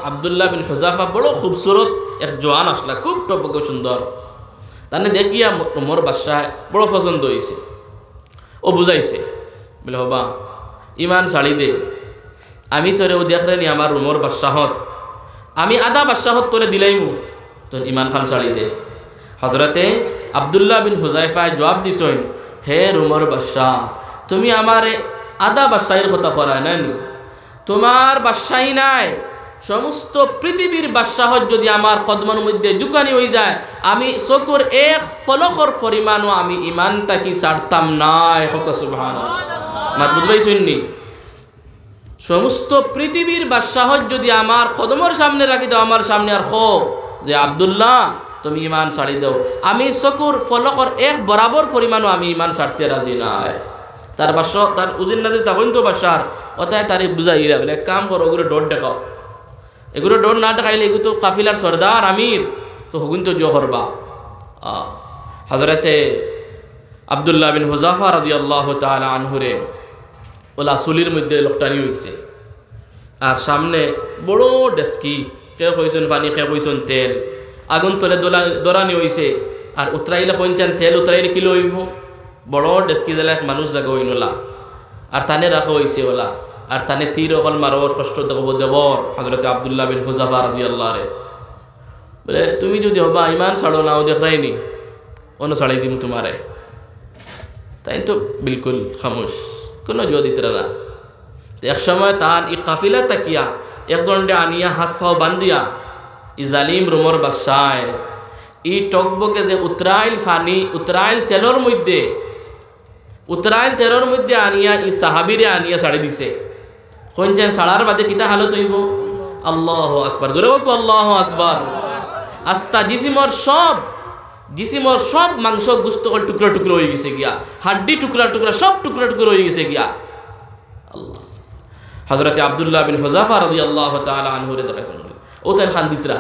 আব্দুল্লাহ বিন Huzafa বড় খুবসুরত এক জোয়ান আসলা, খুব টপক সুন্দর। তানে দেখিয়া উমর বাদশাহ বড় পছন্দ হয়েছে। ও বুঝাইছে বলে হবা ইমান ছাড়ি দে, আমি তোরে ও দেখলেনি আমার উমর বাদশাহত, আমি আধা বাদশাহত তোরে দিলাইমু, তোর ইমান খান ছাড়ি দে। হজরতে আব্দুল্লাহ বিন হুজাইফায় জবাব দিছেন, হে উমর বাদশাহ, তুমি আমারে আধা বাদশাহীর কথা করায় নাই, তোমার বাদশাহী নাই, সমস্ত পৃথিবীর বাদশাহত যদি আমার কদমের মধ্যে জুকানি হয়ে যায়, আমি চকুর এক ফলকর পরিমাণও আমি ইমান তাকি ছাড়তাম নাই। সুবহানাল্লাহ, মাত বুঝবাইছেন নি? সমস্ত পৃথিবীর বাদশাহত যদি আমার কদমের সামনে রাখি দাও, আমার সামনে আর খো যে আব্দুল্লাহ তুমি ইমান ছাড়ি দাও, আমি চকুর ফলকর এক বরাবর পরিমাণও আমি ইমান ছাড়তে রাজি নাই। তার বাদশাহ তার উজির নাজির তখন তো বাদশার ওটাই তারে বুঝাইরা বলে, এক কাম করো, ওগুলো ডোর দেখাও, এগুলো ডোর না দেখাইলে এগুলো তো কাফিলার সর্দার আমির, তো হগুন তো জো করবা। হজরতে আব্দুল্লাহ বিন হুজাফা রাদিয়াল্লাহু তাআলা আনহুরে ওলা চুলির মধ্যে লোকটানি হয়েছে, আর সামনে বড় ডেস্কি, কেউ কইছেন পানি, কেউ কইছেন তেল, আগুন তলে দরানি হয়েছে, আর উতরাইলে কইছেন তেল উতরাইলে কিলো হইব, বড় ডেস্কি জেলা এক মানুষ জাগা হইনলা, আর তানে রাখা হয়েছে ওলা, আর তানে তীর অকল মারবর কষ্ট দেখব দেবর। হজরতে আব্দুল্লাহ বিন হুজাফা রাদিয়াল্লাহু রে বলে, তুমি যদি হবা ইমান ছাড়ো না, ও দেখাইনি অন্য ছাড়াই দিম তোমারে। তাই তো বিলকুল খামোশ, কোনো জোয়া দিতে না। এক সময় তার ই কাফিলা তাকিয়া একজন আনিয়া হাত ফাও বান্ধিয়া ই জালিম রুমর বাদশাহ ই টকবকে যে উতরাইল ফানি, উতরাইল তেলর মধ্যে, উতরাইল তেলর মধ্যে আনিয়া ই সাহাবিরে আনিয়া ছাড়ি দিছে। কোনছেন সাড়ার বাদে কিতা হালত হইব? আল্লাহু আকবার, জোরে বলবো আল্লাহু আকবার। আস্তা জিসিমর সব মাংস গুস্ত টুকরা টুকরো হয়ে গেছে গিয়া, হাড্ডি টুকরা টুকরা সব টুকরা টুকরো হয়ে গেছে গিয়া। আল্লাহ, হযরতে আব্দুল্লাহ বিন হুজাফা রাদিয়াল্লাহু তাআলা আনহু রে দেখাইছেন, ও তার খান্দিতরা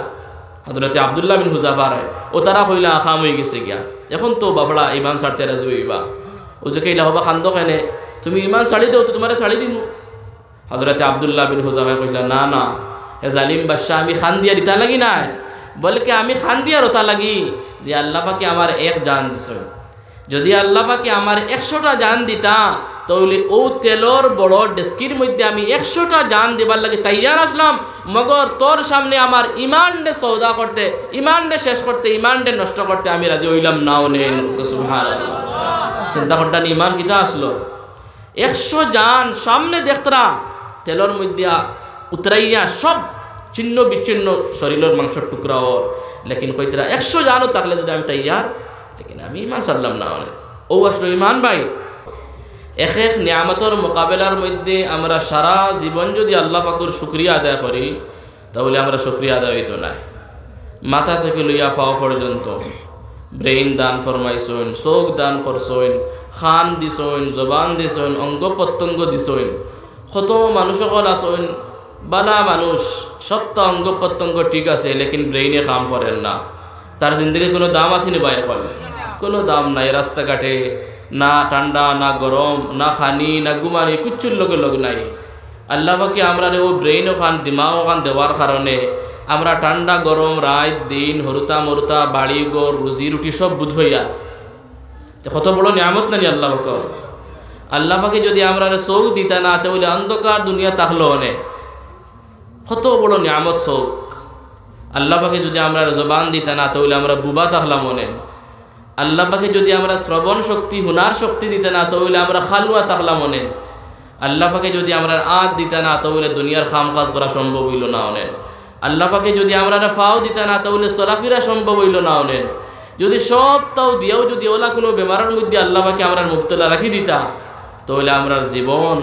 হযরতে আব্দুল্লাহ বিন হুজাফা রে ও তারা কইলা খাম হয়ে গেছে গিয়া, এখন তো বাবড়া ইমান ছাড়তে রাজি হইবা। ও যে কইলা হবা খান্দ কেনে, তুমি ইমান ছাড়ি দাও তো তোমারে ছাড়ি দিমু। হযরতে আব্দুল্লাহ বিন হুজাফা কইলা, না না হে জালিম বাদশা, আমি খান দিয়া দিতা লাগি নাই, বলকে আমি খান দিয়া রতা লাগি যে আল্লাহ পাকে আমার এক জান দিছেন, যদি আল্লাহ পাকে আমার 100টা জান দিতা তাহলে ও তেলর বড় ডেস্কির মধ্যে আমি 100টা জান দেবার লাগে তৈয়ার আসলাম, মগর তোর সামনে আমার ইমান ডে সৌদা করতে, ইমান ডে শেষ করতে, ইমান ডে নষ্ট করতে আমি রাজি হইলাম না। সুবহানাল্লাহ, চিন্তা করতেন ইমান কিতা আসলো। 100 জান সামনে দেখতরা তেলর মধ্যে উতরাইয়া সব ছিন্ন বিচ্ছিন্ন শরীরের মাংসর টুকরা ওর, লেকিন কইতরা 100 জানও থাকলে যদি আমি তৈয়ার, লেকিন আমি ইমান সারলাম না। ও আসলো ইমান ভাই। এক এক নিয়ামতর মোকাবেলার মধ্যে আমরা সারা জীবন যদি আল্লাহ পাকের শুকরিয়া আদায় করি তাহলে আমরা শুকরিয়া আদায় হইতো না। মাথা থেকে লইয়া পাওয়া পর্যন্ত ব্রেইন দান ফরমাইছেন, চোখ দান করছেন, খান দিছেন, জবান দিছেন, অঙ্গ প্রত্যঙ্গ দিছেন। কত মানুষ সকল আছেন বালা মানুষ, সবটা অঙ্গ প্রত্যঙ্গ ঠিক আছে, লেকিন ব্রেইনে কাম করেন না। তার জিন্দগি কোনো দাম আছে নি ভাই? এখন কোনো দাম নাই। রাস্তাঘাটে না ঠান্ডা, না গরম, না খানি, না ঘুমানি, কিচ্ছুর লগে লগ নাই। আল্লাহ পাকে আমরা ও ব্রেইন ওখান দিমাগ ওখান দেওয়ার কারণে আমরা ঠান্ডা গরম রাত দিন হরুতা মরুতা বাড়ি গড় রুজি রুটি সব বুঝ হইয়া, কত বড় নিয়ামত নানি আল্লাহ পাক। আল্লাহ পাকে যদি আমরা চোখ দিতা না তাহলে অন্ধকার দুনিয়া তাহলো অনেক, কত বড় নিয়ামত চোখ। আল্লাহ পাকে যদি আমরা জবান দিতা না তাহলে আমরা বুবা তাহলাম অনেক। আল্লাহ পাকে যদি আমরা শ্রবণ শক্তি হুনার শক্তি দিতে না তাহলে আমরা খালুয়া তাহলাম অনেক। আল্লাহ পাকে যদি আমরা আঁত দিতে না তাহলে দুনিয়ার খাম কাজ করা সম্ভব হইল না অনেক। আল্লাহ পাকে যদি আমরা ফাও দিতে না তাহলে চলাফেরা সম্ভব হইল না অনেক। যদি সব তাও দিয়েও যদি ওলা কোনো বেমারের মধ্যে আল্লাহ পাকে আমরা মুক্তলা রাখি দিতা তাহলে আমরা জীবন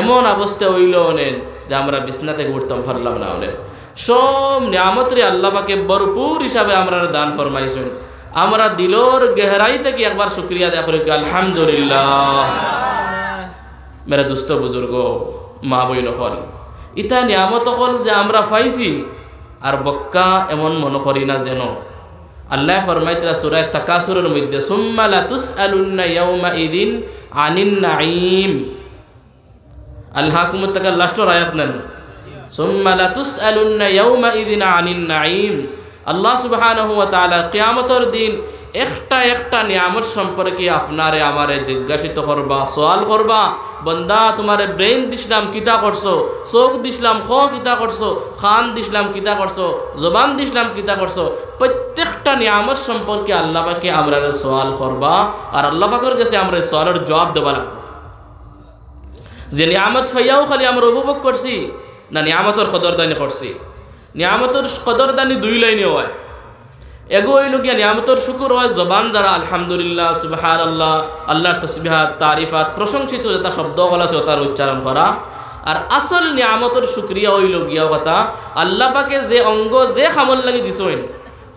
এমন অবস্থা হইল অনেক যে আমরা বিছনা থেকে উঠতাম পারলাম না অনেক। সব নিয়ামতরে আল্লাহ পাকে ভরপুর হিসাবে আমরা দান ফরমাইছেন। আমরা দিলর গহরাই থেকে একবার শুক্রিয়া আদায় করি আলহামদুলিল্লাহ। মেরা দুস্থ বুজুর্গ মা বই নকল, ইতা নিয়ামত হল যে আমরা পাইছি আর বক্কা এমন মনে করি না যেন। আল্লাহ ফরমাইতরা সূরা তাকাসুরের মধ্যে সুম্মা লাতুসআলুন্না ইয়াউমা ইদিন আনিন নাঈম। আল্লাহকুমুত তাকাল লাস্টের আয়াত নেন সুম্মা লাতুসআলুন্না ইয়াওমাইযিন আনিন নাঈম। আল্লাহ সুবহানাহু ওয়া তাআলা কিয়ামতের দিন একটা একটা নিয়ামত সম্পর্কে আপনারে আমারে জিজ্ঞাসিত করবা, সওয়াল করবা। বন্দা তোমারে ব্রেন দিছিলাম কিতা করছো, চোখ দিছিলাম খ কিতা করছো, কান দিছিলাম কিতা করছো, জবান দিছিলাম কিতা করছো। প্রত্যেকটা নিয়ামত সম্পর্কে আল্লাহ পাকে আমরারে সওয়াল করবা, আর আল্লাহ পাকের কাছে আমরা সওয়ালের জবাব দেবা লাগবে। যে নিয়ামত ফাইয়াও খালি আমরা উপভোগ করছি না নিয়ামতের কদরদানি করছি। নিয়ামতের কদরদানি দুই লাইনে হয়। এগো হইল গিয়া নিয়ামতের শুকুর হয় জবান যারা আলহামদুলিল্লাহ সুবহানাল্লাহ আল্লাহর তাসবিহাত তারিফাত প্রশংসিত যেটা শব্দ বলা আছে তার উচ্চারণ করা। আর আসল নিয়ামতের শুকরিয়া হইল গিয়া কথা আল্লাহ পাকে যে অঙ্গ যে খামল লাগি দিছেন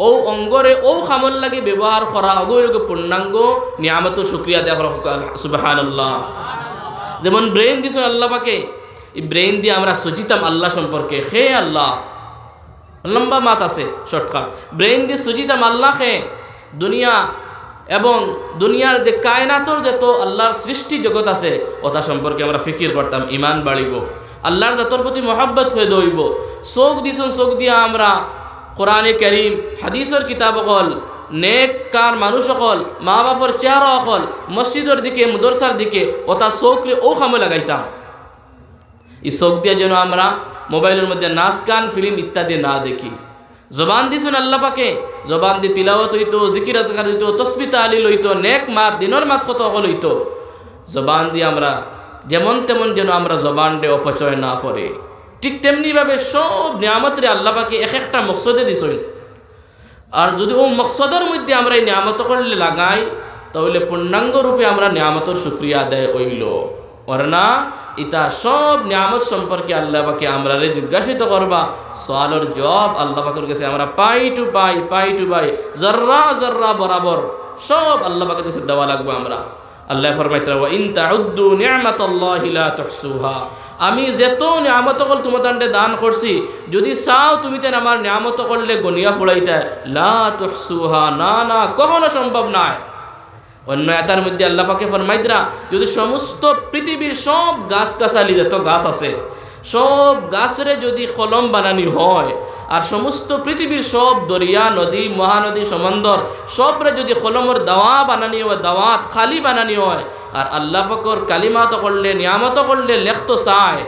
ও অঙ্গরে ও খামল লাগি ব্যবহার করা অগো হইল পূর্ণাঙ্গ নিয়ামতের শুকরিয়া দেয়া সুবহানাল্লাহ। যেমন ব্রেন দিছেন আল্লাহ পাকে, এই ব্রেন দিয়ে আমরা সচিতাম আল্লাহ সম্পর্কে, হে আল্লাহ লম্বা মাত আছে শর্টকাট, ব্রেন দিয়ে সুচিতাম আল্লাহকে দুনিয়া এবং দুনিয়ার যে কায়নাতর যত আল্লাহর সৃষ্টি জগৎ আছে ওটা সম্পর্কে আমরা ফিকির করতাম, ইমান বাড়িব, আল্লাহর যতর প্রতি মহব্বত হয়ে দইব। চোখ দিছন, চোখ দিয়া আমরা কোরআনে কারীম হাদিসের কিতাব অকল নেক কার মানুষ অকল মা বাপর চেহারা অকল মসজিদের দিকে মুদরসার দিকে ওটা চোখরে ও খামে লাগাইতাম। এই চোখ দিয়া যেন আমরা মোবাইলের মধ্যে নাচ গান ফিল্ম ইত্যাদি না দেখি। জবান দিছেন আল্লাহ পাকে, জবান দিয়ে তিলাওয়াত হইতো, জিকির আজকার হইতো, তসবিহ তাহলিল হইতো, নেক মাত দিনের মাত কত অকল হইতো। জবান দিয়ে আমরা যেমন তেমন যেন আমরা জবান ডে অপচয় না করে। ঠিক তেমনিভাবে সব নিয়ামতরে আল্লাহ পাকে এক একটা মকসদে দিছেন। আর যদি ও মকসদের মধ্যে আমরা এই নিয়ামত করলে লাগাই তাহলে পূর্ণাঙ্গ রূপে আমরা নিয়ামতের শুকরিয়া আদায় হইল। ওরনা ইতা সব নিয়ামত সম্পর্কে আল্লাহ পাকে আমরা জিজ্ঞাসিত করবা, সওয়ালের জবাব আল্লাহ পাকের কাছে আমরা পাই টু পাই জর্রা জর্রা বরাবর সব আল্লাহ পাকের কাছে দেওয়া লাগবে আমরা। আল্লাহ ফরমাইতেন ওয়া ইন তাউদ্দু নি'মাতাল্লাহি লা তুহসুহা, আমি যত নিয়ামত কল তোমাদের দান করছি যদি চাও তুমি তেন আমার নিয়ামত করলে গনিয়া ফুড়াইতে লা তুহসুহা, না না কখনো সম্ভব নয়। অন্য এটার মধ্যে আল্লাহ পাকে ফরমাইতরা যদি সমস্ত পৃথিবীর সব গাছ গাছালি যত গাছ আছে সব গাছরে যদি কলম বানানি হয় আর সমস্ত পৃথিবীর সব দরিয়া নদী মহানদী সমন্দর সবরে যদি কলমের দাওয়া বানানি হয়, দাওয়াত খালি বানানি হয় আর আল্লাহ পাকর কালিমাত করলে নিয়ামত করলে লেখতো চায়,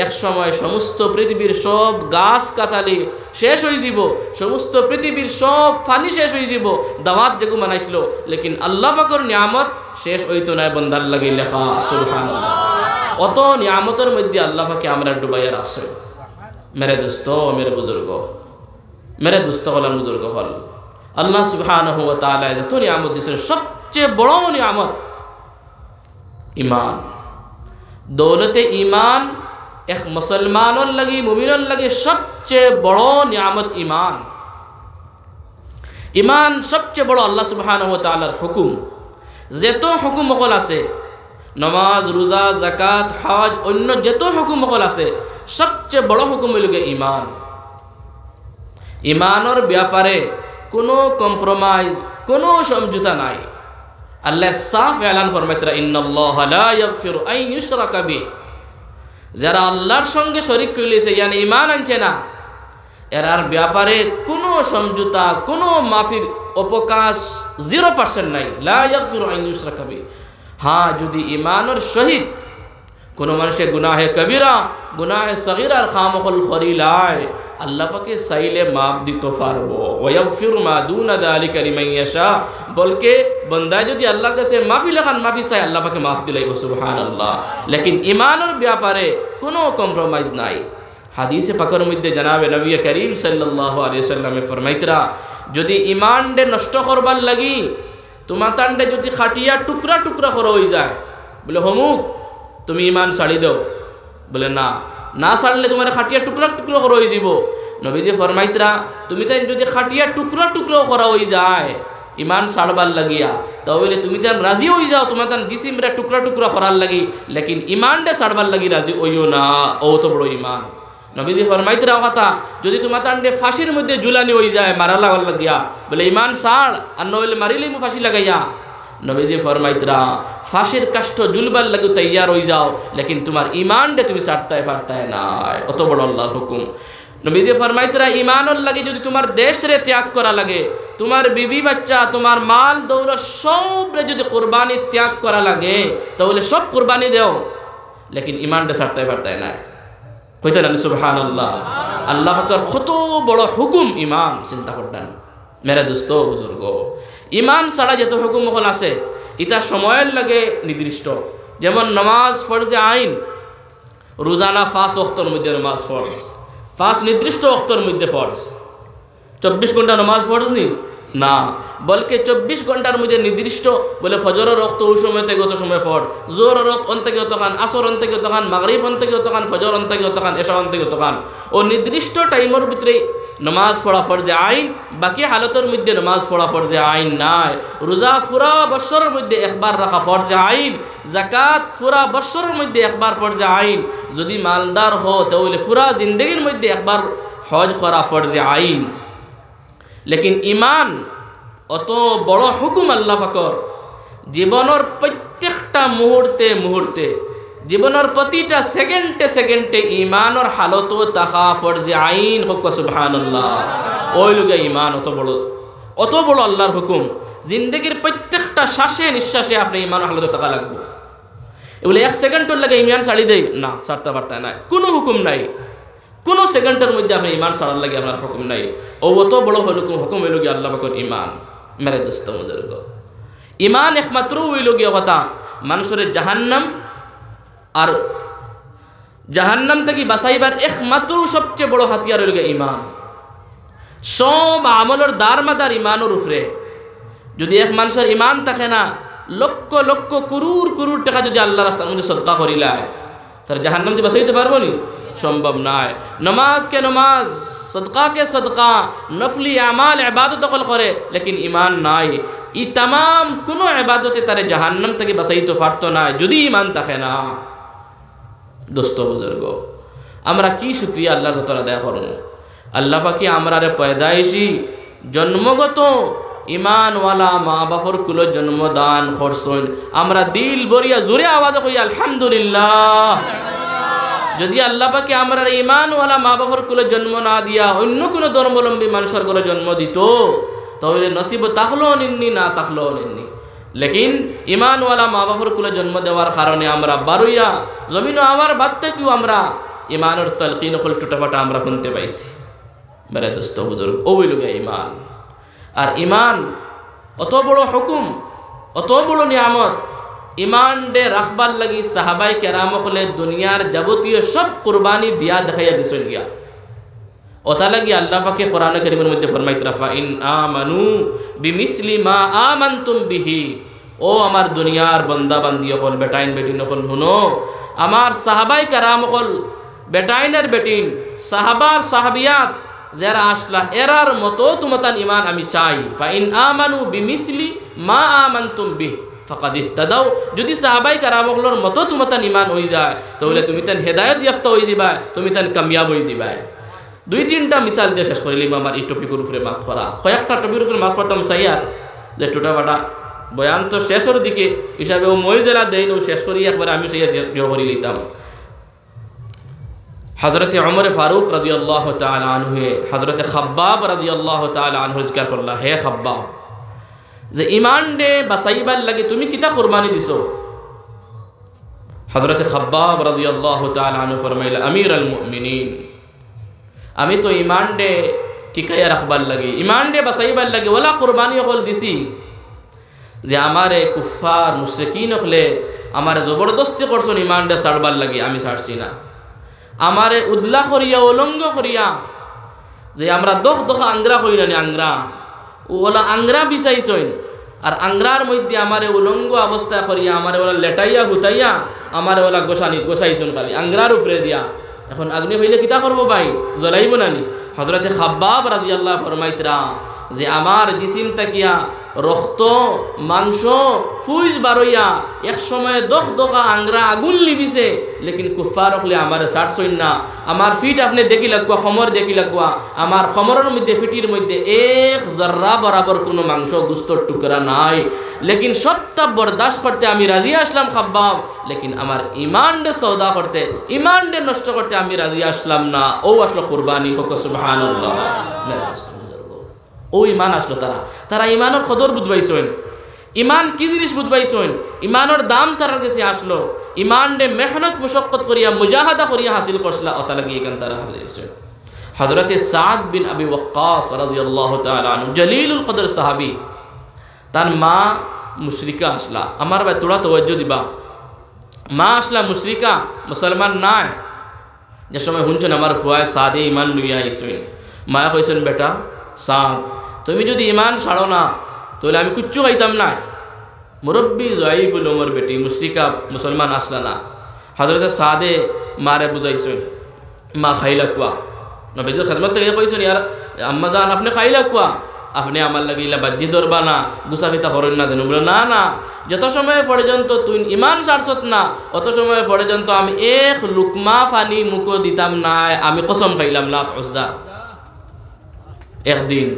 এক সময় সমস্ত পৃথিবীর সব গাছ গাছালি শেষ হয়ে যাব, সমস্ত পৃথিবীর সব পানি শেষ হয়ে যাব, দাওয়াত যেগু বানাইছিল, লেকিন আল্লাহ পাকর নিয়ামত শেষ হইতো না বন্দার লাগি লেখা। সুবহানাল্লাহ, অত নিয়ামতের মধ্যে আল্লাহ পাকে আমরা ডুবাইয়ার আশ্রয়। মেরে দোস্ত মেরে বুজুর্গ, মেরে দোস্ত হল বুজুর্গ হল আল্লাহ সুবহানাহু ওয়া তাআলা যত নিয়ামত দিয়েছেন সবচেয়ে বড় নিয়ামত ইমান। দৌলতে ইমান এক মুসলমানের লাগি মুমিনের লাগি সবচেয়ে বড় নিয়ামত ইমান। ইমান সবচেয়ে বড় আল্লাহ সুবহানাহু ওয়া তাআলার হুকুম। যত হুকুম সকল আছে নমাজ রোজা যাকাত হজ অন্য যত হুকুম সকল আছে সবচেয়ে বড় হুকুম হইল ইমান। ইমানের ব্যাপারে কোনো কম্প্রোমাইজ কোনো সমঝোতা নাই। আল্লাহ সাফ এলান ফরমাইতরা ইন্নাল্লাহা লা ইয়াগফিরু আন ইউশরাকা বিহি, যারা আল্লাহর সঙ্গে শরীক করেছে ইয়ানি ইমান আনছে না এরার ব্যাপারে কোনো সমঝোতা কোনো মাফির অবকাশ 0% নাই। লা ইয়াগফিরু আন ইউশরাকা বিহি। হ্যাঁ, যদি ইমানের সহিত কোনো মানুষের গুনাহে কবিরা গুনাহে সগীরার খামখল খরিলায় আল্লাহ পাকে চাইলে মাফ দিতে পারবো। ওয়াগফিরু মা দুনা যালিকা লিমান ইয়াশা, বলকে বান্দায় যদি আল্লাহর কাছে মাফি লেখান মাফি চাই আল্লাহ পাকে মাফ দিলাই সুবহানাল্লাহ। লেকিন ইমানের ব্যাপারে কোনো কম্প্রোমাইজ নাই। হাদিসে পাকের মধ্যে জানাবে নবী করিম সাল্লাল্লাহু আলাইহি ওয়াসাল্লামে ফরমাইতরা যদি ইমান ডে নষ্ট করবার লাগি তোমার তান্ডে যদি খাটিয়া টুকরা টুকরা করে হয়ে যায়, বলে হমুক তুমি ইমান ছাড়ি দাও, বলে না না ছাড়লে তোমার খাটিয়া টুকরা টুকরো করা হয়ে যাব। নবীজি ফরমাইতরা তুমি তাই যদি খাটিয়া টুকরা টুকরো করা হয়ে যায় ইমান ছাড়বার লাগিয়া তাহলে তুমি তাই রাজি হয়ে যাও তোমার তান ডিসিমরা টুকরা টুকরা করার লাগি, লেকিন ইমান ডে ছাড়বার লাগি রাজি হইও না, ও তো বড় ইমান। নবীজি ফরমাইতরা কথা যদি তোমার তান্ডে ফাঁসির মধ্যে ঝুলানি হয়ে যায় মারা লাগার লাগিয়া, বলে ইমান ছাড় আর নইলে মারিলে মু ফাঁসি লাগাইয়া। নবীজি ফরমাইতরা ফাঁসির কাষ্ঠ জুলবার লাগু তৈয়ার হয়ে যাও, লেকিন তোমার ইমান ডে তুমি ছাড়তায় পারতায় না। অত বড় আল্লাহর হুকুম। নবীজি ফরমাইতরা ইমানর লাগে যদি তোমার দেশ রে ত্যাগ করা লাগে, তোমার বিবি বাচ্চা, তোমার মাল দৌলত সব রে যদি কোরবানি ত্যাগ করা লাগে, তাহলে সব কোরবানি দেও, লেকিন ইমানটা ছাড়তায় পারতায় না। কইতে না সুবহানাল্লাহ। আল্লাহ পাকের কত বড় হুকুম ইমান, চিন্তা করতেন মেরে দোস্ত বুজুর্গ। ইমান ছাড়া যত হুকুম হল আছে এটা সময়ের লাগে নির্দিষ্ট। যেমন নামাজ ফরজে আইন, রোজানা 5 ওয়াক্তের মধ্যে নামাজ ফরজ, 5 নির্দিষ্ট ওয়াক্তের মধ্যে ফরজ। 24 ঘন্টা নামাজ ফরজ নি না, বলকে 24 ঘন্টার মধ্যে নির্দিষ্ট বলে ফজরের রক্ত ওই সময় থেকে অত সময় ফরজ, জোহরের রক্ত অন থেকে অতখান, আসর অন থেকে অতখান, মাগরিব অন থেকে অতখান, ফজর অন থেকে অতখান, এশা অন থেকে অতখান। ও নির্দিষ্ট টাইমের ভিতরে নামাজ পড়া ফরজে আইন, বাকি হালতের মধ্যে নামাজ পড়া ফরজে আইন নাই। রোজা পুরা বৎসরের মধ্যে একবার রাখা ফরজে আইন, যাকাত পুরা বৎসরের মধ্যে একবার ফরজে আইন, যদি মালদার হো তাহলে পুরা জিন্দগির মধ্যে একবার হজ করা ফরজে আইন। লেকিন ইমান অত বড় হুকুম আল্লাহ পাকর, জীবনের প্রত্যেকটা মুহূর্তে মুহূর্তে, জীবনের প্রতিটা সেকেন্ডে সেকেন্ডে ইমানের হালত তাহা ফরজে আইন হোক সুবহানাল্লাহ। ওই লোকে ইমান অত বড় আল্লাহর হুকুম। জিন্দগির প্রত্যেকটা শ্বাসে নিঃশ্বাসে আপনি ইমানের হালত তাকা লাগবে। এগুলো 1 সেকেন্ডের লাগে ইমান ছাড়ি দেয় না, ছাড়তে পারতায় না, কোনো হুকুম নাই। কোনো সেকেন্ডের মধ্যে আপনি ইমান ছাড়ার লাগে আপনার হুকুম নাই। ও অত বড় হুকুম হইল গিয়ে আল্লাহ পাকের ইমান। মেরে দোস্ত বুজুর্গ, ইমান একমাত্র হইল গিয়ে কথা মানুষের জাহান্নাম আর জাহান্নাম থেকে বাঁচাইবার একমাত্র সবচেয়ে বড় হাতিয়ার হইল গিয়ে ইমান। সব আমলের দারমাদার ইমানের উপরে। যদি এক মানুষের ইমান থাকে না, লক্ষ লক্ষ করুর করুর টাকা যদি আল্লাহর রাস্তার মধ্যে সদকা করিলায়, তাহলে জাহান্নাম থেকে বাঁচাইতে পারবো নি? সম্ভব নয়। নমাজ কে নমাজ, সদকা কে সদকা, নফলি আমাল ইবাদত দখল করে, লেকিন ইমান নাই। ই तमाम কোনো ইবাদতে তারে জাহান্নাম থেকে বাঁচাইতে পারতো না যদি ইমান থাকে না। দোস্ত বুজুর্গ, আমরা কি শুকরিয়া আল্লাহর যতটা দেয়া করুন। আল্লাহ পাকি আমরারে পয়দাইশি জন্মগত ইমানওয়ালা মা বাপর কুলো জন্মদান করছেন। আমরা দিল ভরিয়া জোরে আওয়াজ করি আলহামদুলিল্লাহ। যদি আল্লাহ পাকে আমরা ইমানওয়ালা মা বাপর কুলে জন্ম না দিয়া অন্য কোনো ধর্মাবলম্বী মানুষের করে জন্ম দিত, তাহলে নসিব তাহলেও নিননি, না তাহলেও নিননি। লেকিন ইমানওয়ালা মা বাপর কুলে জন্ম দেওয়ার কারণে আমরা বারুইয়া জমিন আমার বাদ থেকেও আমরা ইমানের তলকিন হল টুটাফাটা আমরা শুনতে পাইছি। মেরে দোস্ত বুজুর্গ, ওই লোক ইমান। আর ইমান অত বড় হুকুম, অত বড় নিয়ামত। ইমান ডে রাখবার লাগি সাহাবাই কেরাম হলে দুনিয়ার যাবতীয় সব কুরবানি দিয়া দেখাইয়া দিছেন গিয়া। ওটা লাগি আল্লাহ পাকে কোরআন কারীমের মধ্যে ফরমাইতরা ফাইন আমানু বিমিসলি মা আমানতুম বিহি। ও আমার দুনিয়ার বান্দা বান্দি হল, বেটাইন বেটিন হল, শুনো আমার সাহাবাই কেরাম হল, বেটাইনের বেটিন, সাহাবার সাহাবিয়াত যারা আসলা এরার মতো তোমাতান ইমান আমি চাই। ফাইন আমানু বিমিসলি মা আমানতুম বিহি ফাকাদ ইহতাদাও। যদি সাহাবাই কারামগুলোর মতো তোমাতান ইমান হয়ে যায়, তাহলে তুমি তান হেদায়ত ইয়াফতা হয়ে যাবা, তুমি তান কামিয়াব হয়ে যাবা। 2-3টা মিসাল দিয়ে শেষ করিলাম আমার এই টপিকের উপরে মাত করা। কয়েকটা টপিকের উপরে মাত করতাম চাইয়ার যে টোটাফাটা বয়ান তো শেষের দিকে হিসাবে ও মই জেলা দেয় ও শেষ করি একবার আমি সেই করে লিতাম। হজরতে ওমর ফারুক রাদিয়াল্লাহু তাআলা আনহু, হজরতে খাব্বাব রাদিয়াল্লাহু তাআলা আনহু জিজ্ঞাসা করলা, হে খাব্বাব, যে ইমান ডে বাঁচাইবার লাগে তুমি কিতা কুরবানি দিছো? হযরতে খাব্বাব রাদিয়াল্লাহু তাআলা আনহু ফরমাইলা, আমিরুল মুমিনিন, আমি তো ইমান ডে টিকাইয়া রাখবার লাগে, ইমান ডে বাঁচাইবার লাগে ওলা কুরবানি হল দিছি যে আমারে কুফার মুশরিকিন হলে আমারে জবরদস্তি করছেন ইমান ডে ছাড়বার লাগে, আমি ছাড়ছি না। আমারে উদলা করিয়া উলঙ্গ করিয়া যে আমরা দোকা আংরা হই না, আংরা ওলা আংরা বিচাইছেন, আর আংরার মধ্যে আমারে উলঙ্গ অবস্থা করিয়া আমারে ওলা লেটাইয়া হুতাইয়া আমারে ওলা গোসাইছেন খালি আংরার উপরে দিয়া। এখন আগ্নি হইলে কিতা করবো ভাই, জ্বলাইব নানি? হযরতে খাব্বাব রাদিয়াল্লাহু ফরমাইতরা যে আমার জিসিম তাকিয়া রক্ত মাংস ফুইজ বারইয়া এক সময় দখ দকা আংরা আগুন লিবিছে লেকিন কুফার হলে আমার ছাড়ছই না আমার ফিট আপনি দেখি লাগবা খমর দেখি লাগবা আমার খমরের মধ্যে ফিটির মধ্যে এক জর্রা বরাবর কোনো মাংস গুস্তর টুকরা নাই লেকিন সবটা বরদাস্ত করতে আমি রাজি আসলাম খাব্বাব লেকিন আমার ইমান ডে সৌদা করতে ইমান ডে নষ্ট করতে আমি রাজি আসলাম না ও আসলো কুরবানি হোক সুবহানাল্লাহ ও ইমান আসলো তারা ইমানের কদর বুঝবাইছেন ইমান কি জিনিস বুঝবাইছেন ইমানের দাম তার কাছে আসলো ইমান ডে মেহনত মুশাক্কত করিয়া মুজাহাদা করিয়া হাসিল করছলা অতা লাগি এখান তারা হাজির হযরত সাদ বিন আবি ওয়াক্কাস রাদিয়াল্লাহু তাআলা আনহু জলিলুল কদর সাহাবী তার মা মুশরিকা আসলা আমার ভাই তোরা তওয়াজ্জু দিবা মা আসলা মুশরিকা মুসলমান নাই যে সময় হুনছেন আমার ফুয়ায় সাদে ইমান লইয়া আইছেন মা কইছেন বেটা সাদ তুমি যদি ইমান ছাড়ো না তাহলে আমি কিচ্ছু খাইতাম না মুরব্বী জয়ীফুল উমর বেটি মুশরিকা মুসলমান আসলা না হযরত সাদে মারে বুঝাইছেন মা খাইলা কুয়া নবীজির খেদমত থেকে কইছেন ইয়ার আম্মা জান আপনি খাইলা কুয়া আপনি আমার লাগিলা বাজ্জি ধরবা না গুসাফিতা করেন না দেন বলে না না যত সময় পর্যন্ত তুই ইমান ছাড়ছত না অত সময় পর্যন্ত আমি এক লুকমা পানি মুখ দিতাম না আমি কসম খাইলাম লাত উজ্জা একদিন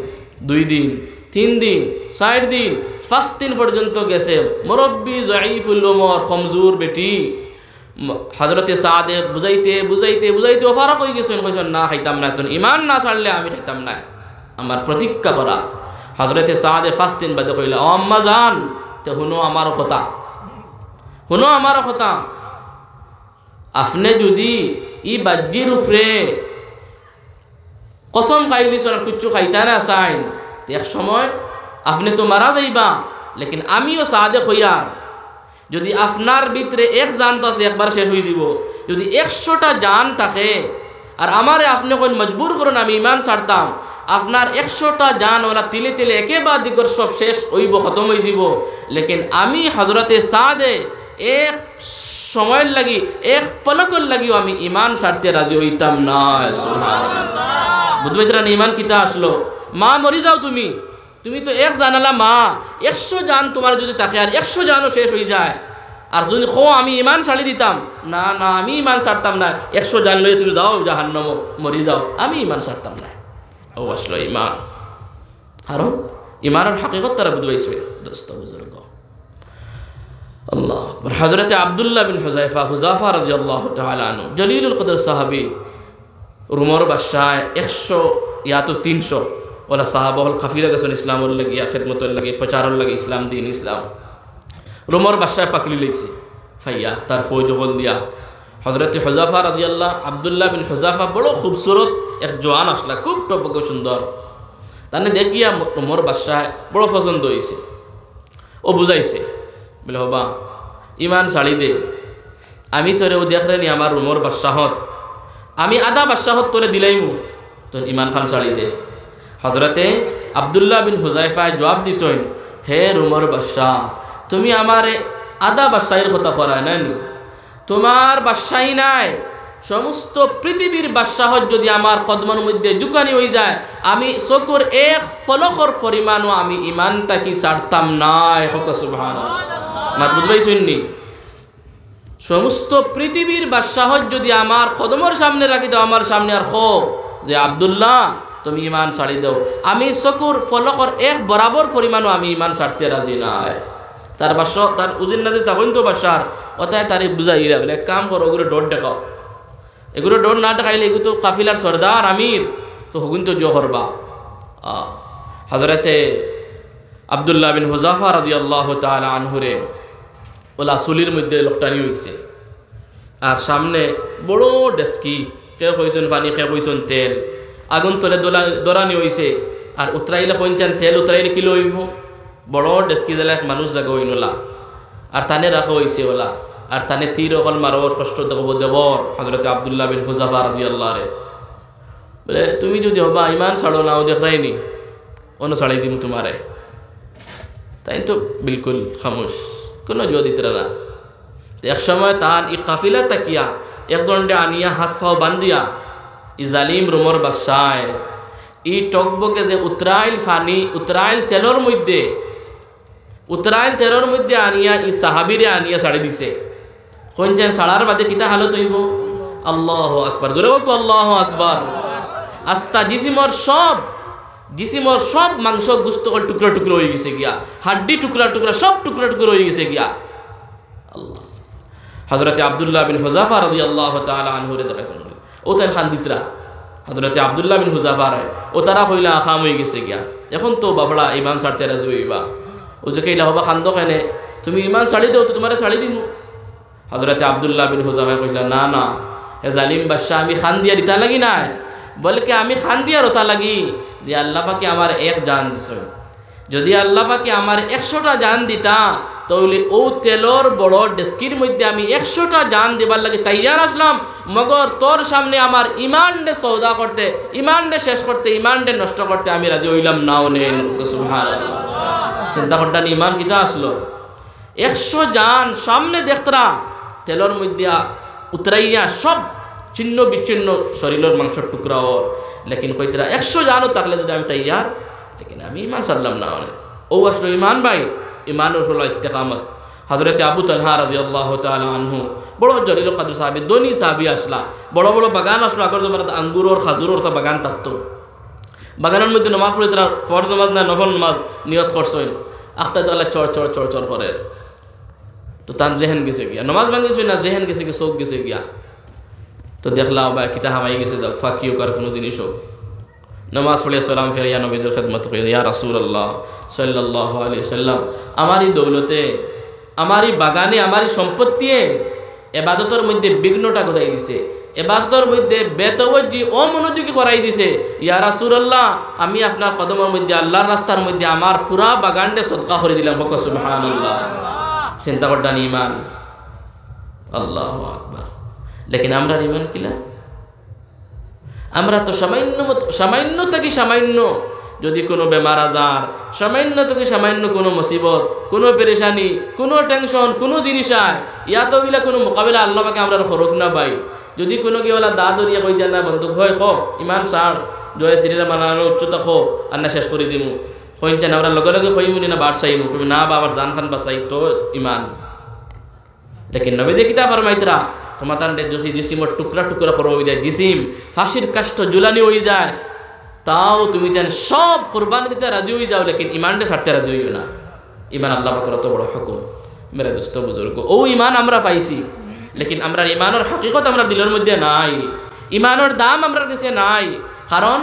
2 দিন 3 দিন 4 দিন 5 দিন পর্যন্ত গেছে মুরব্বী জয়ীফুল উমর কমজোর বেটি হযরতে সাদে বুঝাইতে বুঝাইতে বুঝাইতে ওফারক হয়ে গেছেন কইছেন না খাইতাম না তুই ইমান না ছাড়লে আমি খাইতাম না আমার প্রতিজ্ঞা করা হযরতে সাদে 5 দিন বাদে কইলা ও আম্মা জান তে হুনো আমার কথা আপনি যদি ই বাজ্জির উপরে কসম খাইলি সর কিচ্ছু খাইতা না চাইন এক সময় আপনি তো মারা যাইবা লেকিন আমিও সাদে হইয়ার যদি আপনার ভিতরে এক জান তো আছে একবার শেষ হয়ে যাব যদি 100টা জান থাকে আর আমারে আপনি কোন মজবুর করুন আমি ইমান ছাড়তাম আপনার 100টা জান ওলা তিলে তিলে একেবারে দিগর সব শেষ হইব খতম হয়ে যাব লেকিন আমি হযরতে সাদে এক সময়ের লাগি এক পলকর লাগিও আমি ইমান ছাড়তে রাজি হইতাম না সুবহানাল্লাহ বুঝবাইতরা ইমান কিতা আসলো মা মরি যাও তুমি তো এক জানালা মা 100 জান তোমার যদি থাকে আর 100 জানও শেষ হয়ে যায় আর যদি খো আমি ইমান ছাড়ি দিতাম না না আমি ইমান ছাড়তাম না 100 জান লয়ে তুমি যাও জাহান্নামে মরি যাও আমি ইমান ছাড়তাম না ও আসলো ইমান কারণ ইমানের হাকিকত তারা বুঝবাইছে দোস্ত বুজুর্গ আল্লাহ আকবার হযরত আব্দুল্লাহ বিন হুযায়ফা রাদিয়াল্লাহু তাআলা আনহু জলিলুল কদর সাহাবী রুমর বাদশাহ 100 ইয়া তো 300 ওলা সাহাবা হল কাফিলা গেছেন ইসলামর লাগিয়া খেদমতর লাগে প্রচারের লাগে ইসলাম দিন ইসলাম রুমর বাদশাহ পাকলি লইছে ফাইয়া তার ফৌজ বল দিয়া হযরত হুযায়ফা রাদিয়াল্লাহু আব্দুল্লাহ বিন হুযায়ফা বড় খুবসুরত এক জওয়ান আসলা খুব টপক সুন্দর তানে দেখিয়া রুমর বাদশাহ বড় পছন্দ হইছে ও বুঝাইছে বলে হবা ইমান ছাড়ি দে আমি তোরে ও দেখলেনি আমার রুমর বাদশাহত আমি আদা বাদশাহত তোরে দিলাইমু তোর ইমান খান ছাড়ি দে হযরতে আব্দুল্লাহ বিন হুযায়ফা জবাব দিছেন হে রুমর বাদশাহ তুমি আমারে আদা বাদশাহীর কথা করায় নাই তোমার বাদশাহী নাই সমস্ত পৃথিবীর বাদশাহত যদি আমার কদমের মধ্যে জুকানি হয়ে যায় আমি চকুর এক ফলকর পরিমাণও আমি ইমান তাকি ছাড়তাম নাই হক সুবহানাল্লাহ মাত বুঝবাইছেন নি সমস্ত পৃথিবীর বাদশাহত যদি আমার কদমের সামনে রাখি দাও আমার সামনে আর খো যে আব্দুল্লাহ তুমি ইমান ছাড়ি দাও আমি চকুর ফলকর এক বরাবর পরিমাণও আমি ইমান ছাড়তে রাজি নাই তার বাদশাহ তার উজির নাজির তখন তো বাদশার অতায় তারে বুঝাইরা বলে কাম করো ওগুলো ডোর দেখাও এগুলো ডোর না দেখাইলে এগুলো তো কাফিলার সর্দার আমির তো হগুন তো জো করবা হযরতে আব্দুল্লাহ বিন হুযায়ফা রাদিয়াল্লাহু তাআলা আনহুরে ওলা চুলির মধ্যে লকটানি হয়েছে আর সামনে বড় ডেস্কি কেউ কইছেন পানি কেউ কইছেন তেল আগুন তলে দরানি হয়েছে আর উতরাইলে কইছেন তেল উতরাইলে কিলো হইব বড় ডেস্কি জ্বালা এক মানুষ জাগা হইনলা আর তানে রাখা হয়েছে ওলা আর তানে তীর অকল মারবর কষ্ট দেব দেবর হযরত আব্দুল্লাহ বিন হুযায়ফা রাদিয়াল্লাহু আনহু বলে তুমি যদি হবা ইমান ছাড়ো নাও দেখাইনি অন্য ছাড়াই দিম তোমারে তাই তো বিলকুল খামোশ কোনো জোয়া দিতে না এক সময় তান ই কাফিলা তাকিয়া একজনকে আনিয়া হাত ফাও বান্ধিয়া ই জালিম রুমর বাদশাহ ই টকবকে যে উতরাইল ফানি উতরাইল তেলর মধ্যে আনিয়া ই সাহাবিরে আনিয়া ছাড়ি দিছে কোনছেন সাড়ার বাদে কিতা হালত হইব আল্লাহু আকবার জোরে বলো আল্লাহু আকবার আস্তা জিসিমর সব মাংস গুস্ত টুকরা টুকরা হয়ে গেছে গিয়া হাড্ডি টুকরা টুকরা সব টুকরা টুকরা হয়ে গেছে গিয়া আল্লাহ হযরতে আব্দুল্লাহ বিন হুযাফা রাদিয়াল্লাহু তাআলা আনহু রে দেখাইছেন ও তার খানদিতরা হযরতে আব্দুল্লাহ বিন হুযাফা ও তারা কইলা খাম হয়ে গেছে গিয়া এখন তো বাবড়া ইমান ছাড়তে রাজি হইবা ও যে কইলা হবা খান্দ কেনে তুমি ইমান ছাড়ি দাও তো তোমারে ছাড়ি দিমু হযরতে আব্দুল্লাহ বিন হুযাফা কইলা না না হে জালিম বাদশা আমি খান দিয়া দিতা লাগি না বলকে আমি খান দিয়া রতা লাগি যে আল্লাহ পাকে আমার এক জান দিছেন যদি আল্লাহ পাকে আমার 100টা জান দিতা তাহলে ও তেলর বড় ডেস্কির মধ্যে আমি 100টা জান দেবার লাগে তৈয়ার আসলাম মগর তোর সামনে আমার ইমান ডে সওদা করতে ইমান ডে শেষ করতে ইমান ডে নষ্ট করতে আমি রাজি হইলাম না নেন সুবহানাল্লাহ চিন্তা করতেন ইমান কিতা আসলো 100 জান সামনে দেখতরা তেলর মধ্যে উতরাইয়া সব চিহ্ন বিচ্ছিন্ন শরীরের মাংসের টুকরাও লেকিন কইতরা 100 জানও থাকলে যদি আমি তৈয়ার লেকিন আমি ইমান সারলাম না ও আসলো ইমান ভাই ইমানের হলো ইস্তেকামত হযরতে আবু তালহা রাদিয়াল্লাহু তাআলা আনহু বড় জলিল কদর সাহাবী দনি সাহাবী আসলা বড় বড় বাগান আসলো আগর জমানাত আঙ্গুর আর খাজুরের তো বাগান থাকতো বাগানের মধ্যে নামাজ পড়ে তারা ফরজ নামাজ না নফল নামাজ নিয়ত করছেন আখতা তাআলা চড় চড় চড় চড় করে তো তার জেহেন গেছে গিয়া নামাজ ভাঙিছে না জেহেন গেছে কি চোখ গেছে গিয়া তো দেখলাম বা কিতা হামাই গেছে যাও ফাঁকিও কার কোনো জিনিস হোক নামাজ পড়ে সালাম ফেরিয়া নবীদের খেদমত করে ইয়া রাসূলুল্লাহ সাল্লাল্লাহু আলাইহি সাল্লাম আমারই দৌলতে আমারই বাগানে আমারই সম্পত্তি ইবাদতের মধ্যে বিঘ্নটা ঘটাই দিছে ইবাদতের মধ্যে বেতওয়াজ্জি অমনোযোগী করাই দিছে ইয়া রাসূলুল্লাহ আমি আপনার কদমের মধ্যে আল্লাহর রাস্তার মধ্যে আমার পুরা বাগানটা সদকা করে দিলাম বক সুবহানাল্লাহ চিন্তা করতেন ইমান আল্লাহু আকবার লেকিন আমরা ইমান কিলা আমরা তো সামান্য থেকে সামান্য যদি কোনো বেমার আজার সামান্য থেকে সামান্য কোনো মুসিবত কোনো পেরেশানি কোনো টেনশন কোনো জিনিস আয় ইয়াত ওইলা কোনো মোকাবিলা আল্লাহ পাকে আমরা খরক না পাই যদি কোনো কি ওলা দা দরিয়া কই দেন না বন্ধু হয় খো ইমান সার জয় শ্রীরা বানানো উচ্চতা খো আর না শেষ করে দিমু কইছেন আমরা লগে লগে কইমুনি না বাড় চাইমু না বা আমার জান খান বাঁচাই তো ইমান লেকিন নবী যে কিতাব ফরমাইতরা তোমার যদি জিসিমর টুকরা টুকরা করে হয়ে যায় জিসিম ফাঁসির কাষ্ট জুলানি হয়ে যায় তাও তুমি যেন সব কোরবানি দিতে রাজি হয়ে যাও লেকিন ইমানটা ছাড়তে রাজি হইও না ইমান আল্লাহ পাকের অত বড় হুকুম মেরে দোস্ত বুজুর্গ ও ইমান আমরা পাইছি লেকিন আমরা ইমানের হকিকত আমরা দিলের মধ্যে নাই ইমানের দাম আমরা কাছে নাই কারণ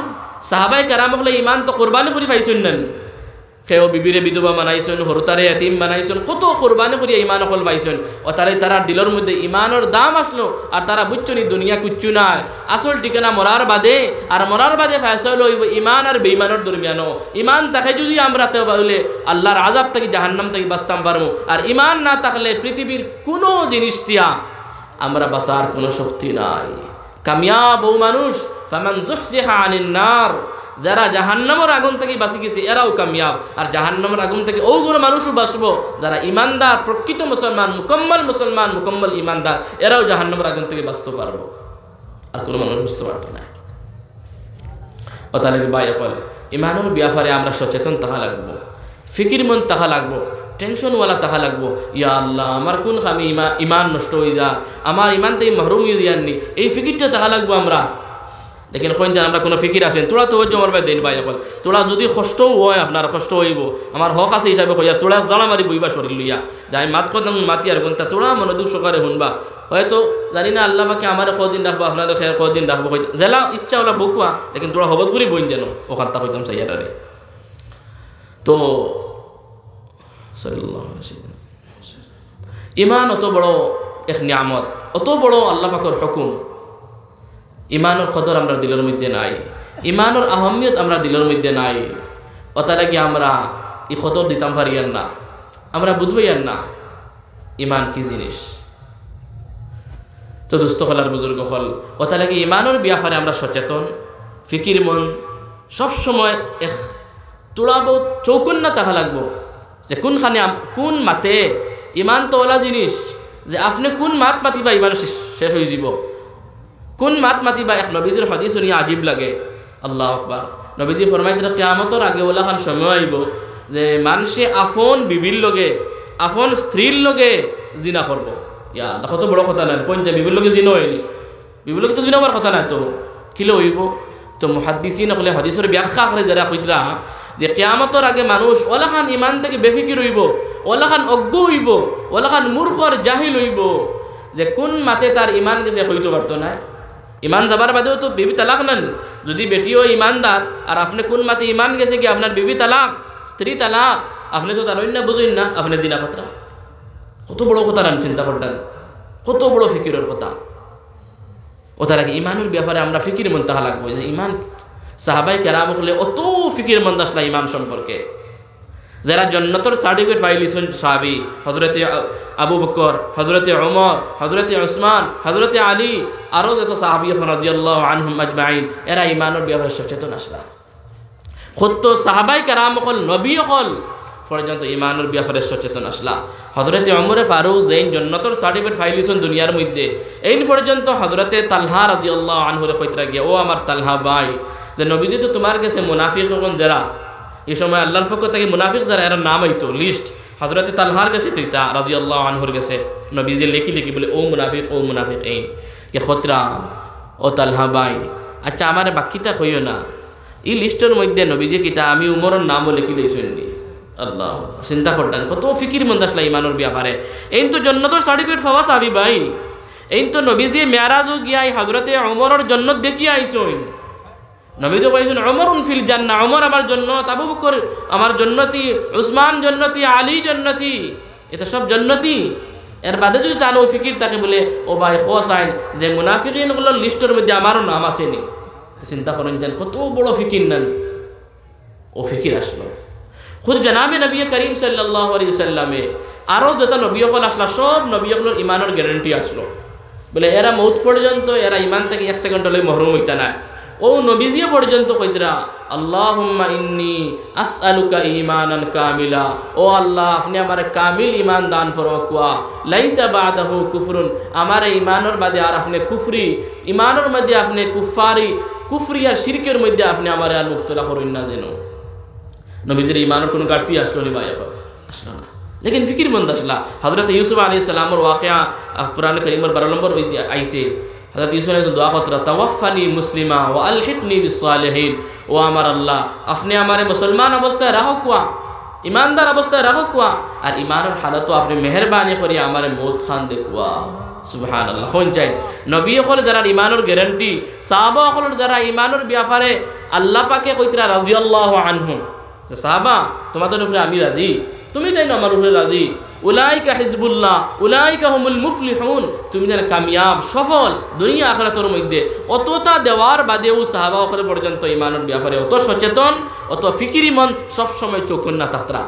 সাহাবায়ে কেরাম বলে ইমান তো কোরবানি করে পাইছেন না কেউ বিবিরে বিধবা বানাইছেন হরতারে এতিম বানাইছেন কত কোরবানি করিয়া ইমান অকল পাইছেন ও তারা দিলের মধ্যে ইমানের দাম আসলো আর তারা বুঝছেন দুনিয়া কুচ্ছু নাই আসল ঠিকানা মরার বাদে আর মরার বাদে ফয়সাল হইব ইমান আর বেঈমানের দরমিয়ানো ইমান থাকে যদি আমরা তো বলে আল্লাহর আযাব থেকে জাহান্নাম থেকে বাঁচতাম পারবো আর ইমান না থাকলে পৃথিবীর কোনো জিনিস দিয়া আমরা বাঁচার কোনো শক্তি নাই কামিয়াব ও মানুষ ফামান যুহজিহা আনিন নার যারা জাহান্নামের আগুন থেকে বাঁচি গেছে এরাও কামিয়াব আর জাহান্নামের আগুন থেকে ওগুলো মানুষও বাঁচবো যারা ইমানদার প্রকৃত মুসলমান মুকম্মল ইমানদার এরাও জাহান্নামের আগুন থেকে বাঁচতে পারবো আর কোনো মানুষ বুঝতে পারতো না ও তাহলে ভাই এখন ইমানের ব্যাপারে আমরা সচেতন থাকা লাগবো ফিকির মন থাকা লাগবো টেনশনওয়ালা থাকা লাগবো ইয়া আল্লাহ আমার কোন আমি ইমান নষ্ট হয়ে যা আমার ইমান থেকে মাহরুম হয়ে যাননি এই ফিকিরটা থাকা লাগবো আমরা লেকিন কইন জান আমরা কোনো ফিকির আসেন তোরা তো আমার ভাই দেন ভাই এখন তোরা যদি কষ্টও হয় আপনার কষ্ট হইব আমার হক আছে হিসাবে কইয়া তোরা জানা মারি বইবা শরীর লইয়া যাই মাত কদম মাতি আর কোনটা তোরা মনোযোগ সহকারে শুনবা হয়তো জানি না আল্লাহ পাকে আমার কদিন রাখবো আপনাদের কদিন রাখবো জেলা ইচ্ছা ওলা বকুয়া লেকিন তোরা হবত করি বইন যেন ওখানটা কইতাম সাইয়ারে তো ইমান অত বড় এক নিয়ামত অত বড় আল্লাহ পাকের হুকুম ইমানের কদর আমরা দিলের মধ্যে নাই ইমানের আহমিয়ত আমরা দিলের মধ্যে নাই অতারা কি আমরা এই কদর দিতাম পারিয়ান না আমরা বুঝবাইয়ান না ইমান কি জিনিস তো দুস্থ হলার বুজুর্গ হল অতারা কি ইমানের ব্যাপারে আমরা সচেতন ফিকির মন সবসময় এক তোড়াবো চৌকন্যা তাহা লাগবো যে কোনখানে কোন মাতে ইমান তো ওলা জিনিস যে আপনি কোন মাত মাতিবা ইমান শেষ হয়ে যাব কোন মাত মাতিবা এক নবীজির হাদিস শুনিয়া আজীব লাগে আল্লাহ আকবার। নবীজি ফরমাইতে কিয়ামতের আগে ওলা খান সময় আইব যে মানুষে আপন বিবির লগে আপন স্ত্রীর লগে জিনা করব। ইয়া আল্লাহ, কত বড় কথা নাই কোন যে বিবির লগে জিনা হয়নি, বিবির লগে তো জিনা হওয়ার কথা নাই, তো কিলে হইব? তো মুহাদ্দিসিন হলে হাদিসের ব্যাখ্যা করে যারা কইরা যে কিয়ামতের আগে মানুষ ওলা খান ইমান থেকে বেফিকির হইব, ওলা খান অজ্ঞ হইব, ওলা খান মূর্খর জাহিল হইব, যে কোন মাতে তার ইমান গেছে হইতে পারতো না। ইমান যাবার বাদেও তো বিবি তালাক নেন। যদি বেটিও ইমানদার আর আপনি কোন মাতে ইমান গেছে কি আপনার বিবি তালাক, স্ত্রী তালাক, আপনি তো জানেন না, বুঝেন না, আপনি জিনা কথা। কত বড় কথা রান চিন্তা করতেন, কত বড় ফিকিরের কথা। ওটা লাগে ইমানের ব্যাপারে আমরা ফিকির মন তাহা লাগবো যে ইমান সাহাবাই কেরাম হলে অত ফিকির মন আসলা ইমান সম্পর্কে। যারা জন্নতর সার্টিফিকেট পাইলিছেন সাহাবি হজরতে আবু বকর, হজরতে ওমর, হজরতে ওসমান, হজরতে আলী, আরও যত সাহাবি রাদিয়াল্লাহু আনহুম আজমাইন, এরা ইমানের ব্যাপারে সচেতন আসলা। কত সাহাবাই কেরাম হল নবী হল পর্যন্ত ইমানের ব্যাপারে সচেতন আসলা। হজরতে ওমরে ফারুক যেইন জন্নতর সার্টিফিকেট পাইলিছেন দুনিয়ার মধ্যে, এই পর্যন্ত হজরতে তালহা রাদিয়াল্লাহু আনহুরে কইতরা গিয়া, ও আমার তালহা ভাই, যে নবীজি তো তোমার কাছে মুনাফিক যারা এই সময় আল্লাহর পক্ষ থেকে মুনাফিক যারা এরা নাম হইতো লিস্ট হজরতে তালহার গেছে তুইতা রাদিয়াল্লাহু আনহুর গেছে, নবীজি লিখি লিখি বলে ও মুনাফিক এই কে খতরা ও তালহা ভাই, আচ্ছা আমার বাকিটা কইও না, এই লিস্টের মধ্যে নবীজি কিতা আমি উমরের নামও লিখি লইছেননি। আল্লাহ, চিন্তা করতেন কত ফিকির মন্দ আসলা ইমানের ব্যাপারে। এই তো জন্নতর সার্টিফিকেট পাওয়া সাবি ভাই, এই তো নবীজি মেরাজও গিয়াই হজরতে ওমরের জন্নত দেখিয়ে আইসইন। নবী তো কইছেন ওমরুন ফিল জান্নাহ, ওমর আমার জন্নত, আবু বকর আমার জন্নতি, উসমান জন্নতি, আলী জন্নতি, এটা সব জন্নতি। এর বাদে যদি তানো ফিকির থাকে বলে ও ভাই খোসাইন যে মুনাফিকিনগুলোর লিস্টের মধ্যে আমারও নাম আসেনি, চিন্তা করেন যেন কত বড় ফিকির নেন। ও ফিকির আসলো খুদ জানাবে নবী করিম সাল্লাল্লাহু আলাইহি ওয়াসাল্লামে, আরও যত নবী হল আসলা সব নবী হলের ইমানের গ্যারান্টি আসলো, বলে এরা মৌত পর্যন্ত এরা ইমান থেকে 1 সেকেন্ড হলে মহরুম হইতা না। ও নবীজিয়া পর্যন্ত কইতরা আল্লাহুম্মা ইন্নী আসআলুকা ঈমানান কামিলা, ও আল্লাহ আপনি আমার কামিল ঈমান দান ফরমাওয়া, লাইসা বাদাহু কুফরুন, আমার ঈমানের বাদে আর আপনি কুফরি, ঈমানের মধ্যে আপনি কুফরি আর শিরকের মধ্যে আপনি আমার আর মুক্তলা করেন না যেন। নবীজির ঈমানের কোনো ঘাটতি আসলো নি ভাই? আসলো না, লেকিন ফিকির মন্দ আসলা। হযরত ইউসুফ আলাইহিস সালামের ওয়াকিয়া কুরআন কারীমের 12 নম্বর আইছে, হযরত ইউসুফ দোয়া করতরা তাওয়াফানি মুসলিমা ওয়া আলহিকনি বিসসালিহিন, ও আমার আল্লাহ আপনি আমারে মুসলমান অবস্থায় রাখোয়া, ইমানদার অবস্থায় রাখোয়া, আর ইমানের হালতো আপনি মেহেরবানি করি আমারে মৌত খান দেখুয়া। সুবহানাল্লাহ। কোন চাই নবী হল যারা ইমানের গ্যারান্টি, সাহাবা হল যারা ইমানের ব্যাপারে আল্লাহ পাকে কইতরা রাদিয়াল্লাহু আনহুম, যে সাহাবা তোমাদের উপরে আমি রাজি, তুমি তাই না আমার উপরে রাজি, উলাইকা হিজবুল্লাহ উলাইকা হুমুল মুফলিহুন, তুমি যেন কামিয়াব সফল দুনিয়া আখিরাতের মধ্যে। অতটা দেওয়ার বাদেও সাহাবা ওখানে পর্যন্ত ইমানের ব্যাপারে অত সচেতন, অত ফিকিরি মন, সবসময় চোখন না তাকরা।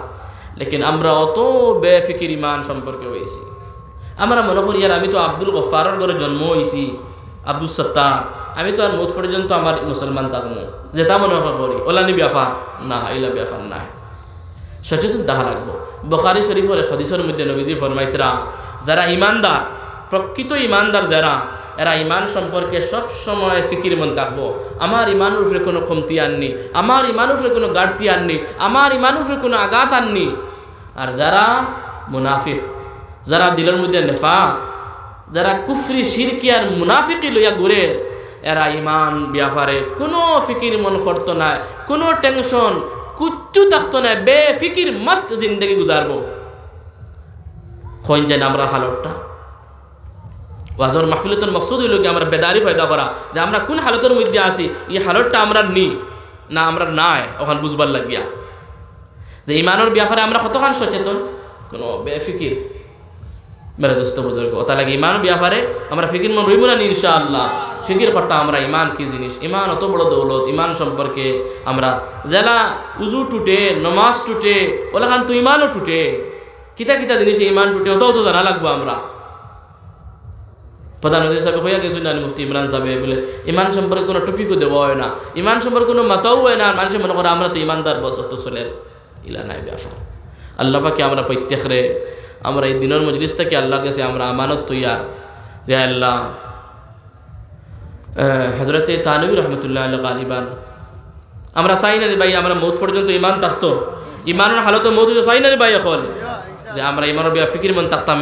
লেকিন আমরা অত বেফিকির ইমান সম্পর্কে হয়েছি। আমরা মনে করি আর আমি তো আব্দুল গফারের ঘরে জন্ম হয়েছি, আব্দুল সত্তার, আমি তো আর মৌত পর্যন্ত আমার মুসলমান থাকবো, যেটা মনে করি ওলানি ব্যাপার না, এলা ব্যাপার না। সচেতন তাহা রাখবো। বুখারী শরীফের হাদিসের মধ্যে নবীজি ফরমাইতরা যারা ইমানদার, প্রকৃত ইমানদার যারা, এরা ইমান সম্পর্কে সব সময় ফিকির মন থাকবো, আমার ইমানের উপরে কোনো কমতি আননি, আমার ইমানের উপরে কোনো ঘাটতি আননি, আমার ইমানের উপরে কোনো আঘাত আননি। আর যারা মুনাফিক, যারা দিলের মধ্যে নেফাক, যারা কুফরি শিরকি আর মুনাফিকি লইয়া ঘুরে, এরা ইমান ব্যাপারে কোনো ফিকির মন করতো না, কোনো টেনশন কুচ্ছু থাকতো না, বেফিকির মস্ত জিন্দগি গুজারবো। হইন যায় না আমরা হালতটা। ওয়াজর মাহফিলতুল মকসুদ হইল কি আমরা বেদারি পয়দা করা, যে আমরা কোন হালতের মধ্যে আছি, এই হালতটা আমরা নি না আমরা নাই ওখান বুঝবার লাগিয়া, যে ইমানের ব্যাপারে আমরা কতখান সচেতন, কোনো বেফিকির। মেরে দোস্ত বুজুর্গ, ওটা লাগে ইমানের ব্যাপারে আমরা ফিকির মন রইব না ইনশাআল্লাহ। ফিকির করতাম আমরা ইমান কি জিনিস, ইমান অত বড় দৌলত, ইমান সম্পর্কে আমরা জেলা উজু টুটে, নমাজ টুটে, ওলাখান তো ইমানও টুটে, কিতা কিতা জিনিস ইমান টুটে, অত তো জানা লাগবো আমরা। প্রধানমন্ত্রী সাহেব হইয়া গেছেন না মুফতি ইমরান সাহেব বলে ইমান সম্পর্কে কোনো টপিকও দেওয়া হয় না, ইমান সম্পর্কে কোনো মাতাও হয় না, মানুষের মনে করে আমরা তো ইমানদার বস, অত চলের ইলা নাই ব্যাপার। আল্লাহ পাকে আমরা প্রত্যেকরে আমরা এই দিনের মজলিস থেকে আল্লাহর কাছে আমরা আমানত তৈয়ার, যে আল্লাহ হজরতে তানবী রহমতুল্লাহ আলাইহি গালিবান আমরা চাই না ভাই আমরা মৌত পর্যন্ত ইমান থাকতো ইমানের হালত মৌত চাই না ভাই এখন যে আমরা ইমানের বিয়া ফিকির মন থাকতাম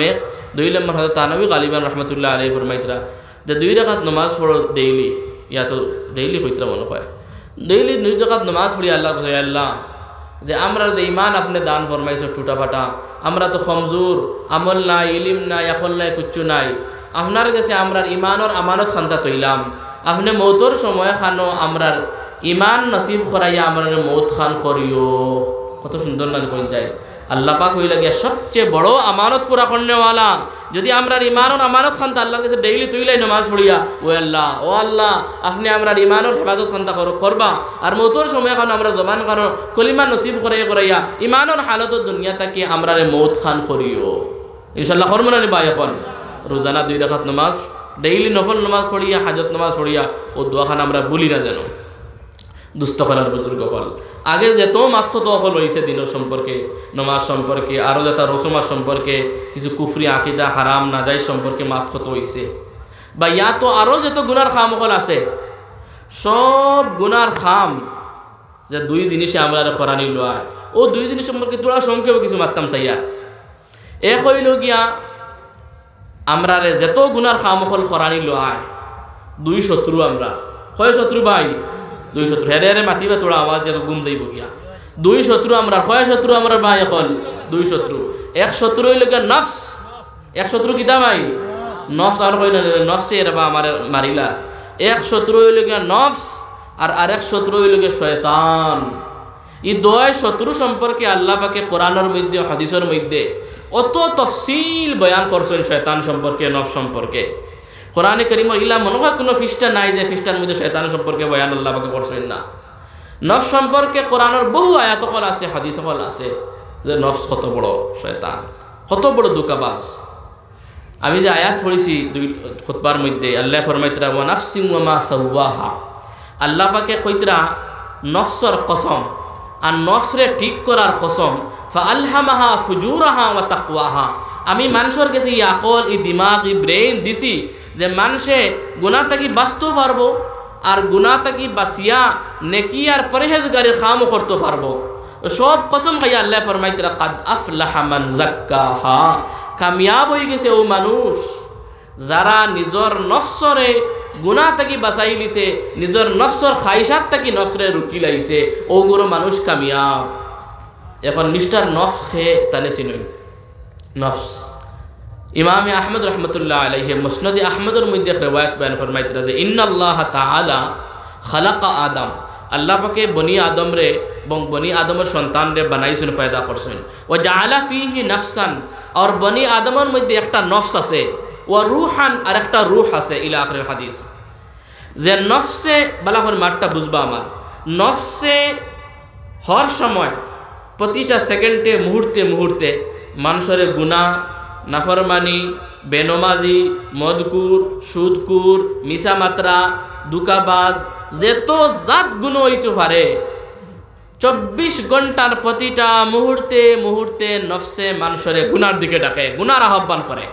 2 নম্বর হযরত তানবী গালিবান রহমতুল্লাহ আলাইহি ফরমাইতরা যে 2 রাকাত নামাজ পড়ো ডেইলি ইয়া তো ডেইলি হইতরা মনে হয় ডেইলি 2 রাকাত নামাজ পড়ি আল্লাহ কাছে আল্লাহ যে আমরা যে ইমান আপনি দান ফরমাইছো টুটা ফাটা আমরা তো কমজোর আমল নাই ইলম নাই আকল নাই কিচ্ছু নাই আপনার কাছে আমরা ইমানের আমানত খান্তা তৈলাম আপনি মৌতর সময় খানো আমরা ইমান নসিব করাইয়া আমরা মৌত খান করিও কত সুন্দর না কই যায় আল্লাহ পাক হইলা গিয়া সবচেয়ে বড় আমানত পুরা করনেওয়ালা যদি আমরা ইমানের আমানত খান্তা আল্লাহর কাছে ডেইলি তুইলাই নামাজ পড়িয়া ও আল্লাহ আপনি আমরা ইমানের হেফাজত খান্তা করবা আর মৌতর সময় খানো আমরা জবান খানো কলিমা নসিব করাইয়া ইমানের হালত দুনিয়া তাকে আমরা মৌত খান করিও ইনশাআল্লাহ করব না ভাই এখন রোজানা 2 রাকাত নামাজ ডেইলি নফল নামাজ পড়িয়া হাজত নামাজ পড়িয়া ও দোয়াখান আমরা বলি না যেন দুস্থ করার বুজুর্গ হল আগে যেত মাত্র তো হল হয়েছে দিনের সম্পর্কে নমাজ সম্পর্কে আরও যত রসমার সম্পর্কে কিছু কুফরি আকিদা হারাম নাজাই সম্পর্কে মাত্র তো হয়েছে বা ইয়া তো আরও যত গুনার খাম হল আছে সব গুনার খাম যে 2 জিনিসে আমরা খরানি লয় ও 2 জিনিস সম্পর্কে তোরা সংক্ষেপে কিছু মারতাম চাইয়া এক হইল গিয়া আমরা যত গুনার খাম হল খরানি লয় 2 শত্রু আমরা হয় শত্রু ভাই 2 শত্রু হেরে মাতিবা তোরা আওয়াজ যত গুম যাইব গিয়া 2 শত্রু আমরা হয় শত্রু আমরা ভাই এখন 2 শত্রু এক শত্রু হইল গিয়া নফস এক শত্রু কিতা ভাই নফস আর কইনা নফসে এর বা আমার মারিলা এক শত্রু হইল গিয়া নফস আর আরেক শত্রু হইল গিয়া শয়তান এই 2 শত্রু সম্পর্কে আল্লাহ পাকে কোরআনের মধ্যে হাদিসের মধ্যে অত তফসিল বয়ান করছেন শয়তান সম্পর্কে নফস সম্পর্কে কোরআনে কারীমের ইলা মনে হয় কোনো ফিস্টা নাই যে ফিস্টার মধ্যে শয়তান সম্পর্কে বয়ান আল্লাহ পাকে করছেন না নফস সম্পর্কে কোরআনের বহু আয়াত কল আছে হাদিস কল আছে যে নফস কত বড় শয়তান কত বড় দুকাবাজ আমি যে আয়াত পড়েছি 2 খুতবার মধ্যে আল্লাহ ফরমাইতরা ওয়া নাফসিন ওয়া মা সাওয়াহা আল্লাহ পাকে কইতরা নফসর কসম আর নফসরে ঠিক করার কসম ফাআলহামাহা ফুজুরাহা ওয়া তাকওয়াহা আমি মানুষের কাছে এই আকল এই দিমাগ এই ব্রেইন দিছি যে মানুষে গুনাহ থেকে বাঁচতে পারবো আর গুনাহ থেকে বাঁচিয়া নেকি আর পরহেজগারির কাম করতে পারবো সব কসম খাইয়া আল্লাহ ফরমাইতরা কাদ আফলাহা মান যাক্কাহা কামিয়াব হয়ে গেছে ও মানুষ যারা নিজর নফসরে গুনাহ থেকে বাঁচাই লিছে নিজর নফসর খাইশাত থেকে নফসরে রুকি লাইছে ওগুলো মানুষ কামিয়াব এখন মিস্টার নফস খেয়ে তানে চিনুন নফস ইমাম আহমদ রহমতুল্লাহ আলাইহি মুসনাদ আহমদের মধ্যে রিওয়ায়াত বয়ান ফরমাইতরা যে ইন্নাল্লাহ তাআলা খালাকা আদম আল্লাহ পাকে বনি আদম রে এবং বনি আদমের সন্তান রে বানাইছেন পয়দা করছেন ও জাআলা ফীহি নাফসান আর বনি আদমের মধ্যে একটা নফস আছে ও রূহান আর একটা রূহ আছে ইলা আখির হাদিস যে নফসে বালাহর মাঠটা বুঝবা আমার নফসে হর সময় প্রতিটা সেকেন্ডে মুহূর্তে মুহূর্তে মানুষের গুনাহ নাফরমানি বেনমাজি মদকুর সুদকুর মিসামাত্রা দুকাবাজ যেত জাত গুণ হইতে পারে 24 ঘন্টার প্রতিটা মুহূর্তে মুহূর্তে নফসে মানুষের গুনার দিকে ডাকে গুনার আহ্বান করে